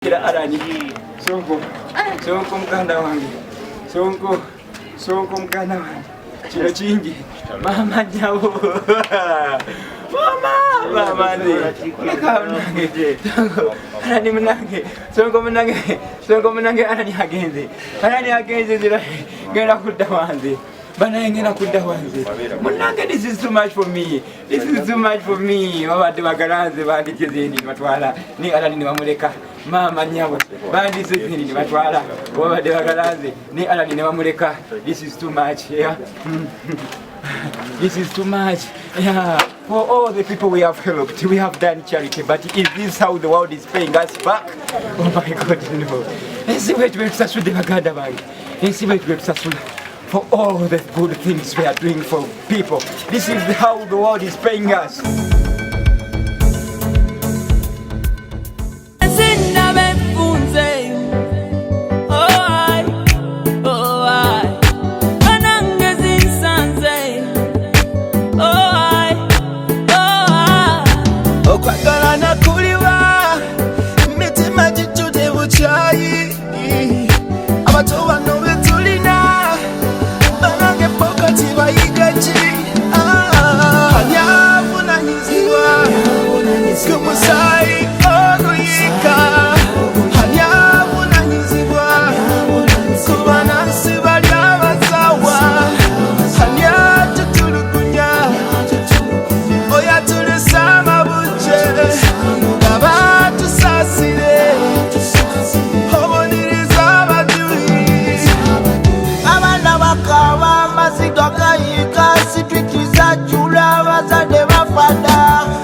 Kira arani sonko mukanda wange sonko mukanda wange kino kingi mama nyawo mama nze arani munange sonko munange arani agenze zira genda kudda wanze banaye ngenda kudda wanze munange. This is too much for me babadde bagalanze bandike zindi batwala ni arani ne bamuleka mama nyawe bandise zindi ne batwala babadde bagalanze ni arani ne bamuleka. This is too much, yeah. This is too much, yeah. For all the people we have helped, we have done charity, but is this how the world is paying us back? Oh my God, no. Ensi wetu tusasudde baganda bange, ensi wetu tusasula for all the good things we are doing for people. This is how the world is paying us.